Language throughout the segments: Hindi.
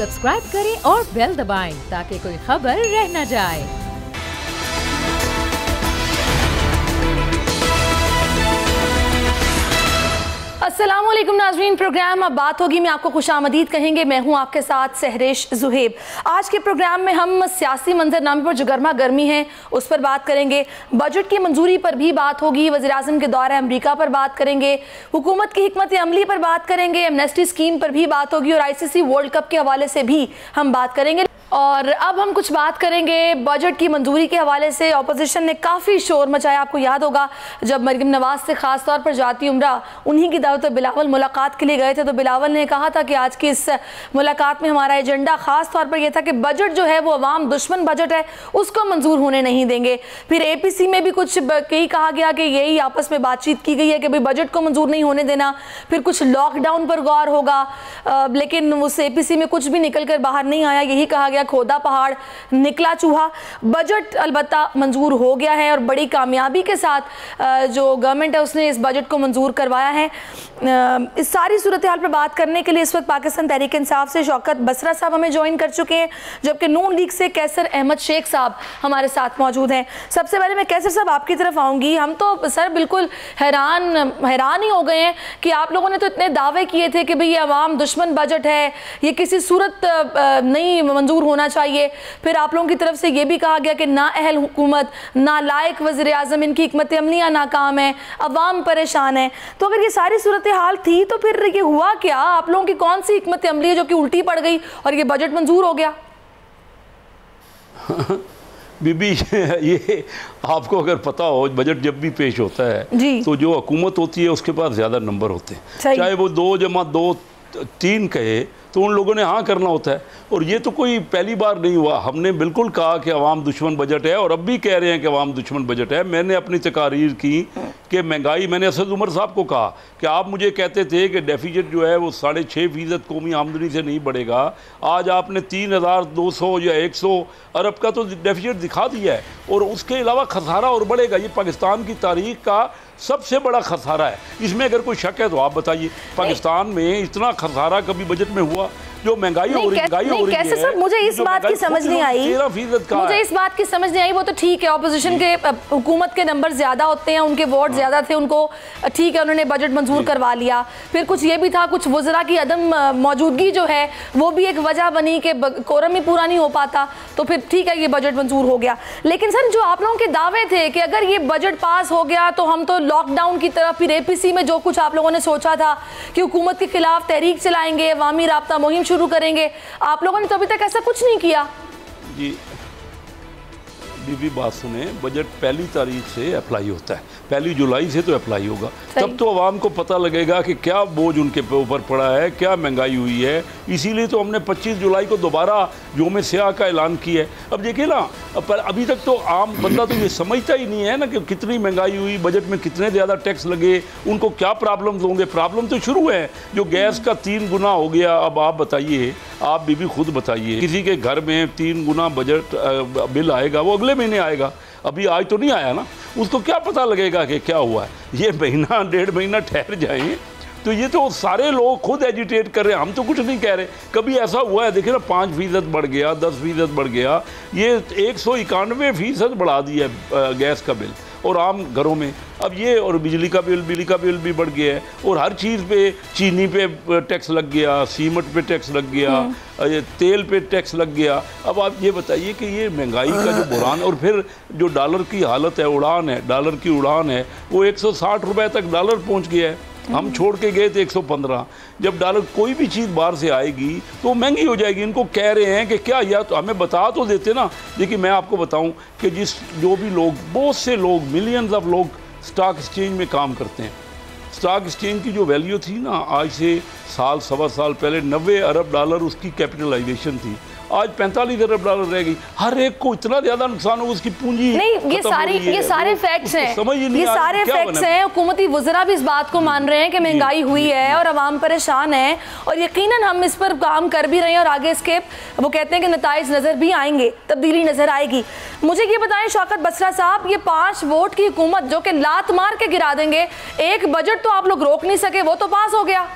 सब्सक्राइब करें और बेल दबाएं ताकि कोई खबर रह न जाए। अस्सलामुअलैकुम नाज़रीन, प्रोग्राम अब बात होगी में आपको खुशामदीद कहेंगे। मैं हूं आपके साथ सहरेश जुहेब। आज के प्रोग्राम में हम सियासी मंजरनामे पर जो गर्मा गर्मी है उस पर बात करेंगे, बजट की मंजूरी पर भी बात होगी, वज़ीर-ए-आज़म के दौरे अमरीका पर बात करेंगे, हुकूमत की हिकमत अमली पर बात करेंगे, एमनेस्टी स्कीम पर भी बात होगी और ICC वर्ल्ड कप के हवाले से भी हम बात करेंगे। और अब हम कुछ बात करेंगे बजट की मंजूरी के हवाले से। अपोजिशन ने काफ़ी शोर मचाया। आपको याद होगा जब मरियम नवाज से ख़ास तौर पर जाती उम्रा उन्हीं की दावत बिलावल मुलाकात के लिए गए थे, तो बिलावल ने कहा था कि आज की इस मुलाकात में हमारा एजेंडा ख़ास तौर पर यह था कि बजट जो है वो अवाम दुश्मन बजट है, उसको मंजूर होने नहीं देंगे। फिर APC में भी कुछ कही कहा गया कि यही आपस में बातचीत की गई है कि भाई बजट को मंजूर नहीं होने देना। फिर कुछ लॉकडाउन पर गौर होगा, लेकिन उस APC में कुछ भी निकल कर बाहर नहीं आया। यही कहा गया खोदा पहाड़ निकला चूहा। बजट अलबत्ता मंजूर हो गया है और बड़ी कामयाबी के साथ जो गवर्नमेंट है उसने इस बजट को मंजूर करवाया है। इस सारी सूरत हाल पर बात करने के लिए इस वक्त पाकिस्तान तहरीक इंसाफ से शौकत बसरा साहब हमें ज्वाइन कर चुके हैं, जबकि नून लीग से कैसर अहमद शेख साहब हमारे साथ मौजूद हैं। सबसे पहले मैं कैसर साहब आपकी तरफ आऊँगी। हम तो सर बिल्कुल हैरान ही हो गए हैं कि आप लोगों ने तो इतने दावे किए थे कि भाई ये अवाम दुश्मन बजट है, ये किसी सूरत नहीं मंजूर होना चाहिए। फिर आप लोगों की तरफ से ये भी कहा गया कि ना अहल हुकूमत, ना लायक वज़ीर-ए-आज़म, इनकी हिकमत अमलियाँ नाकाम है, अवाम परेशान है। तो अगर ये सारी सूरत हाल थी तो फिर ये हुआ क्या? आप लोगों की कौन सी हिकमत अमली है जो कि उल्टी पड़ गई और ये बजट मंजूर हो गया? बीबी ये आपको अगर पता हो, बजट जब भी पेश होता है तो जो हुकूमत होती है उसके पास ज़्यादा नंबर होते हैं, चाहे वो 2 जमा 2 3 कहे तो उन लोगों ने हाँ करना होता है। और ये तो कोई पहली बार नहीं हुआ। हमने बिल्कुल कहा कि अवाम दुश्मन बजट है और अब भी कह रहे हैं कि अवाम दुश्मन बजट है। मैंने अपनी तकारीर की कि महंगाई, मैंने असद उमर साहब को कहा कि आप मुझे कहते थे कि डेफिसिट जो है वो 6.5% कौमी आमदनी से नहीं बढ़ेगा। आज आपने 3200 या 100 अरब का तो डेफिसिट दिखा दिया है और उसके अलावा खसारा और बढ़ेगा। ये पाकिस्तान की तारीख का सबसे बड़ा खसारा है। इसमें अगर कोई शक है तो आप बताइए, पाकिस्तान में इतना खसारा कभी बजट में हुआ? जो महंगाई हो रही है, सर मुझे इस बात की समझ नहीं आई, मुझे इस बात की समझ नहीं आई। वो तो ठीक है, ऑपोजिशन के हुकूमत के नंबर ज्यादा होते हैं, उनके वोट ज्यादा थे, उनको ठीक है उन्होंने बजट मंजूर करवा लिया। फिर कुछ ये भी था, कुछ वज़रा की अदम मौजूदगी जो है वो भी एक वजह बनी कि कोरम ही पूरा नहीं हो पाता, तो फिर ठीक है ये बजट मंजूर हो गया। लेकिन सर जो आप लोगों के दावे थे कि अगर ये बजट पास हो गया तो हम तो लॉकडाउन की तरफ, फिर APC में जो कुछ आप लोगों ने सोचा था कि हुकूमत के खिलाफ तहरीक चलाएंगे, अवामी राब्ता मुहिम शुरू करेंगे, आप लोगों ने तो अभी तक ऐसा कुछ नहीं किया। जी बीबी बात सुने, बजट 1 तारीख से अप्लाई होता है, 1 जुलाई से तो अप्लाई होगा। तब तो आवाम को पता लगेगा कि क्या बोझ उनके ऊपर पड़ा है, क्या महंगाई हुई है। इसीलिए तो हमने 25 जुलाई को दोबारा योम स्याह का ऐलान किया है। अब देखिए ना, पर अभी तक तो आम बंदा तो ये समझता ही नहीं है ना कि कितनी महंगाई हुई, बजट में कितने ज़्यादा टैक्स लगे, उनको क्या प्रॉब्लम होंगे। प्रॉब्लम तो शुरू है, जो गैस का 3 गुना हो गया। अब आप बताइए, आप बीबी खुद बताइए, किसी के घर में 3 गुना बजट बिल आएगा, वो अगले महीने आएगा, अभी आज तो नहीं आया ना, उसको क्या पता लगेगा कि क्या हुआ है। ये महीना 1.5 महीना ठहर जाए तो ये तो सारे लोग खुद एजिटेट कर रहे हैं, हम तो कुछ नहीं कह रहे। कभी ऐसा हुआ है देखिए ना, 5% बढ़ गया, 10% बढ़ गया, ये 191% बढ़ा दिया गैस का बिल और आम घरों में। अब ये और बिजली का बिल भी बढ़ गया है और हर चीज़ पे, चीनी पे टैक्स लग गया, सीमेंट पे टैक्स लग गया, तेल पे टैक्स लग गया। अब आप ये बताइए कि ये महंगाई का जो बुरान, और फिर जो डॉलर की हालत है, उड़ान है, डॉलर की उड़ान है, वो 160 रुपये तक डॉलर पहुँच गया है। हम छोड़ के गए थे 115। जब डॉलर कोई भी चीज़ बाहर से आएगी तो महंगी हो जाएगी। इनको कह रहे हैं कि क्या, या तो हमें बता तो देते ना। देखिए मैं आपको बताऊं कि जो भी लोग, बहुत से लोग, मिलियंस ऑफ लोग स्टॉक एक्सचेंज में काम करते हैं। स्टॉक एक्सचेंज की जो वैल्यू थी ना, आज से सवा साल पहले 90 अरब डॉलर उसकी कैपिटलाइजेशन थी, आज 45 अरब डॉलर रह गई। हर एक को इतना ज्यादा नुकसान हो, उसकी पूंजी नहीं। ये सारे फैक्ट्स हैं, ये सारे फैक्ट्स हैं। हुकूमती वज़रा भी इस बात को मान रहे हैं कि महंगाई हुई है और आवाम परेशान है, और यकीनन हम इस पर काम कर भी रहे हैं और आगे इसके वो कहते हैं कि नताइज नजर भी आएंगे, तब्दीली नजर आएगी। मुझे ये बताएं शौकत बसरा साहब, ये 5 वोट की हुकूमत जो कि लात मार के गिरा देंगे, एक बजट तो आप लोग रोक नहीं सके, वो तो पास हो गया।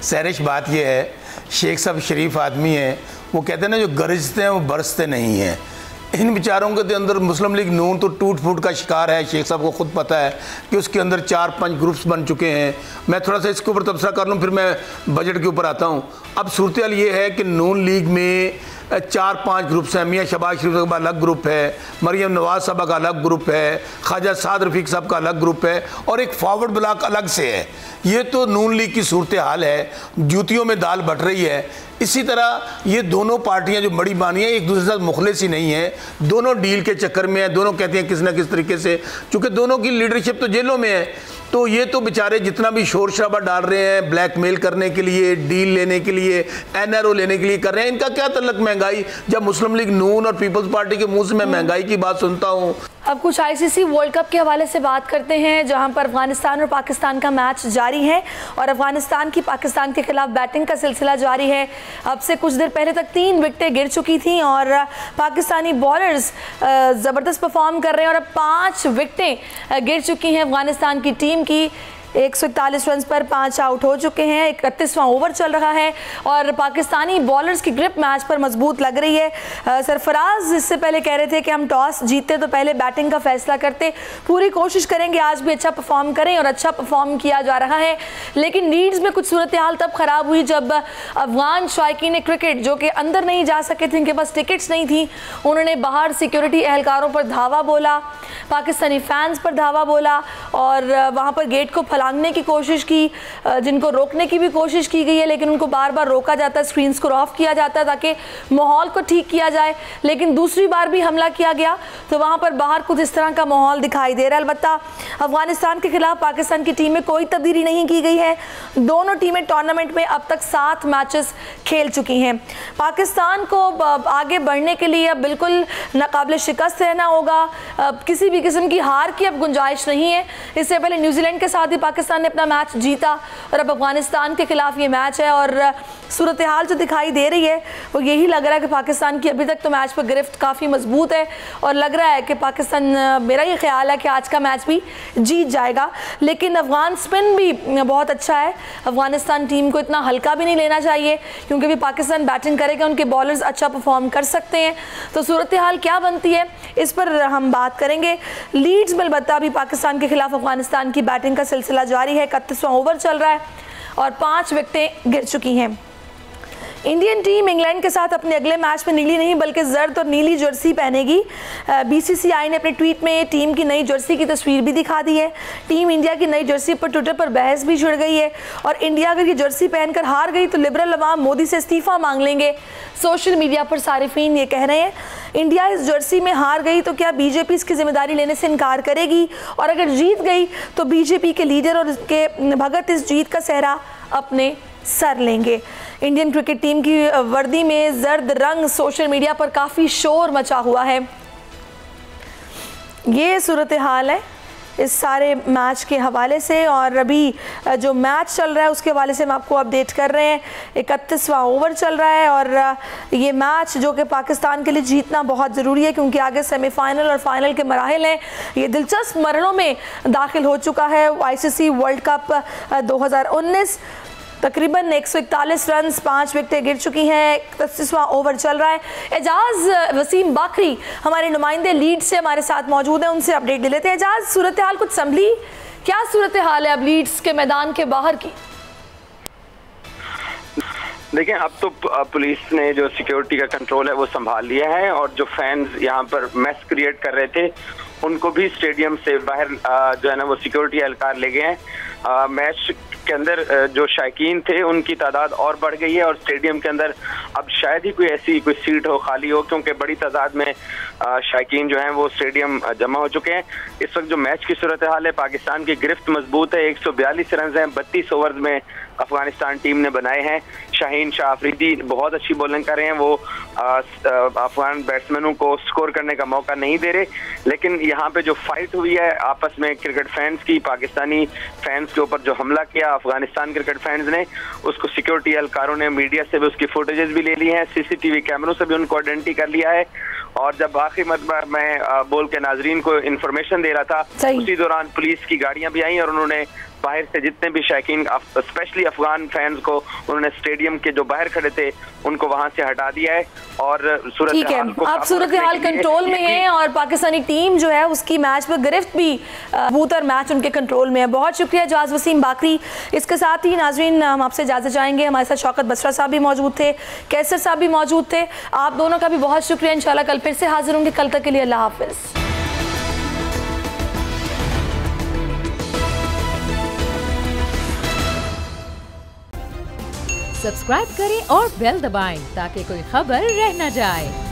सहरिश बात यह है, शेख साहब शरीफ आदमी है, वो कहते हैं ना जो गरजते हैं वो बरसते नहीं हैं। इन बेचारों के अंदर मुस्लिम लीग नून तो टूट फूट का शिकार है। शेख साहब को खुद पता है कि उसके अंदर 4-5 ग्रुप्स बन चुके हैं। मैं थोड़ा सा इसके ऊपर तबसरा कर लूँ, फिर मैं बजट के ऊपर आता हूँ। अब सूरत हाल ये है कि नून लीग में 4-5 ग्रुप्स हैं। मियाँ शहबाज शरीफ साहब का अलग ग्रुप है, मरियम नवाज साहब का अलग ग्रुप है, ख्वाजा साद रफीक साहब का अलग ग्रुप है, और एक फॉरवर्ड ब्लॉक अलग से है। ये तो नून लीग की सूरत हाल है, जूतियों में दाल बट रही है। इसी तरह ये दोनों पार्टियां जो बड़ी बानी हैं एक दूसरे के साथ मुखलिस ही नहीं है, दोनों डील के चक्कर में है। दोनों कहते हैं किस ना किस तरीके से, चूँकि दोनों की लीडरशिप तो जेलों में है, तो ये तो बेचारे जितना भी शोर शराबा डाल रहे हैं ब्लैकमेल करने के लिए, डील लेने के लिए, NRO लेने के लिए कर रहे हैं। इनका क्या तल्लक महंगाई, जब मुस्लिम लीग नून और पीपल्स पार्टी के मुंह से मैं महंगाई की बात सुनता हूँ। अब कुछ ICC वर्ल्ड कप के हवाले से बात करते हैं, जहां पर अफगानिस्तान और पाकिस्तान का मैच जारी है और अफगानिस्तान की पाकिस्तान के खिलाफ बैटिंग का सिलसिला जारी है। अब से कुछ देर पहले तक 3 विकेटें गिर चुकी थी और पाकिस्तानी बॉलर्स ज़बरदस्त परफॉर्म कर रहे हैं और अब 5 विकेटें गिर चुकी हैं अफगानिस्तान की टीम की। 141 रन पर 5 आउट हो चुके हैं। 31वां ओवर चल रहा है और पाकिस्तानी बॉलर्स की ग्रिप मैच पर मजबूत लग रही है। सरफराज इससे पहले कह रहे थे कि हम टॉस जीतते तो पहले बैटिंग का फैसला करते, पूरी कोशिश करेंगे आज भी अच्छा परफॉर्म करें, और अच्छा परफॉर्म किया जा रहा है। लेकिन लीड्स में कुछ सूरत हाल तब ख़राब हुई जब अफगान शायकीन क्रिकेट जो कि अंदर नहीं जा सके थे, इनके पास टिकट्स नहीं थी, उन्होंने बाहर सिक्योरिटी एहलकारों पर धावा बोला, पाकिस्तानी फैंस पर धावा बोला और वहाँ पर गेट को फलांगने की कोशिश की, जिनको रोकने की भी कोशिश की गई है, लेकिन उनको बार बार रोका जाता है, स्क्रीन्स को ऑफ किया जाता है ताकि माहौल को ठीक किया जाए। लेकिन दूसरी बार भी हमला किया गया तो वहाँ पर बाहर कुछ इस तरह का माहौल दिखाई दे रहा है। अलबत्ता अफगानिस्तान के खिलाफ पाकिस्तान की टीम में कोई तब्दीली नहीं की गई है। दोनों टीमें टूर्नामेंट में अब तक 7 मैचेस खेल चुकी हैं। पाकिस्तान को आगे बढ़ने के लिए अब बिल्कुल नाकाबिल शिकस्त रहना होगा, किसी भी किस्म की हार की अब गुंजाइश नहीं है। इससे पहले न्यूजीलैंड के साथ ही पाकिस्तान ने अपना मैच जीता और अब अफगानिस्तान के खिलाफ ये मैच है और सूरत हाल जो दिखाई दे रही है वो यही लग रहा है कि पाकिस्तान की अभी तक तो मैच पर गिरफ्त काफ़ी मजबूत है और लग रहा है कि पाकिस्तान, मेरा ये ख्याल है कि आज का मैच भी जीत जाएगा। लेकिन अफगान स्पिन भी बहुत अच्छा है, अफगानिस्तान टीम को इतना हल्का भी नहीं लेना चाहिए क्योंकि भी पाकिस्तान बैटिंग करेगा, उनके बॉलर्स अच्छा परफॉर्म कर सकते हैं। तो सूरत हाल क्या बनती है इस पर हम बात करेंगे। लीड्स में अलबत्ता अभी पाकिस्तान के खिलाफ अफगानिस्तान की बैटिंग का सिलसिला जारी है। 31वां ओवर चल रहा है और 5 विकेटें गिर चुकी हैं। इंडियन टीम इंग्लैंड के साथ अपने अगले मैच में नीली नहीं बल्कि जर्द और नीली जर्सी पहनेगी। BCCI ने अपने ट्वीट में टीम की नई जर्सी की तस्वीर भी दिखा दी है। टीम इंडिया की नई जर्सी पर ट्विटर पर बहस भी छिड़ गई है और इंडिया अगर ये जर्सी पहनकर हार गई तो लिबरल अवाम मोदी से इस्तीफा मांग लेंगे। सोशल मीडिया पर सारिफीन ये कह रहे हैं इंडिया इस जर्सी में हार गई तो क्या BJP इसकी जिम्मेदारी लेने से इनकार करेगी, और अगर जीत गई तो BJP के लीडर और उसके भगत इस जीत का सेहरा अपने सर लेंगे। इंडियन क्रिकेट टीम की वर्दी में जर्द रंग सोशल मीडिया पर काफ़ी शोर मचा हुआ है। ये सूरत हाल है इस सारे मैच के हवाले से और अभी जो मैच चल रहा है उसके हवाले से हम आपको अपडेट कर रहे हैं। 31वां ओवर चल रहा है और ये मैच जो कि पाकिस्तान के लिए जीतना बहुत ज़रूरी है क्योंकि आगे सेमीफाइनल और फाइनल के मराहिल हैं। ये दिलचस्प मरहलों में दाखिल हो चुका है ICC वर्ल्ड कप 2019। तकरीबन 141 रन, 5 विकेटें गिर चुकी हैं। 31वां ओवर चल रहा है। एजाज वसीम बाकरी हमारे नुमाइंदे लीड से हमारे साथ मौजूद हैं, उनसे अपडेट ले लेते हैं। एजाज, सूरत हाल कुछ संभली? क्या सूरत हाल है अब लीड्स के मैदान के बाहर की? देखिए, अब तो पुलिस ने जो सिक्योरिटी का कंट्रोल है वो संभाल लिया है और जो फैंस यहाँ पर मैस क्रिएट कर रहे थे उनको भी स्टेडियम से बाहर जो है ना वो सिक्योरिटी एहलकार ले गए हैं। मैच के अंदर जो शायकीन थे उनकी तादाद और बढ़ गई है और स्टेडियम के अंदर अब शायद ही कोई ऐसी कोई सीट हो खाली हो क्योंकि बड़ी तादाद में शायकीन जो हैं वो स्टेडियम जमा हो चुके हैं। इस वक्त जो मैच की सूरत हाल है, पाकिस्तान की गिरफ्त मजबूत है। 142 रन हैं 32 ओवर में अफगानिस्तान टीम ने बनाए हैं। शाहीन शाह अफरीदी बहुत अच्छी बॉलिंग कर रहे हैं, वो अफगान बैट्समैनों को स्कोर करने का मौका नहीं दे रहे। लेकिन यहाँ पे जो फाइट हुई है आपस में क्रिकेट फैंस की, पाकिस्तानी फैंस के ऊपर जो हमला किया अफगानिस्तान क्रिकेट फैंस ने, उसको सिक्योरिटी एहलकारों ने मीडिया से भी उसकी फुटेजेस भी ले ली हैं, CCTV कैमरों से भी उनको आइडेंटिटी कर लिया है। और जब आखिरी मरतबा मैं बोल के नाजरीन को इन्फॉर्मेशन दे रहा था उसी दौरान पुलिस की गाड़ियां भी आई और उन्होंने बाहर से जितने भी शायकीन, स्पेशली अफगान फैंस को उन्होंने स्टेडियम के जो बाहर खड़े थे उनको वहां से हटा दिया है। और ठीक है, आप सूरत हाल कंट्रोल में हैं और पाकिस्तानी टीम जो है उसकी मैच पर गिरफ्त भी मजबूत और मैच उनके कंट्रोल में है। बहुत शुक्रिया जाज वसीम बाकरी। इसके साथ ही नाजरीन हम आपसे इजाजत चाहेंगे। हमारे साथ शौकत बसरा साहब भी मौजूद थे, कैसर साहब भी मौजूद थे। आप दोनों का भी बहुत शुक्रिया। इंशाल्लाह कल फिर से हाजिर होंगे। कल तक के लिए अल्लाह हाफिज। सब्सक्राइब करें और बेल दबाएं ताकि कोई खबर रह न जाए।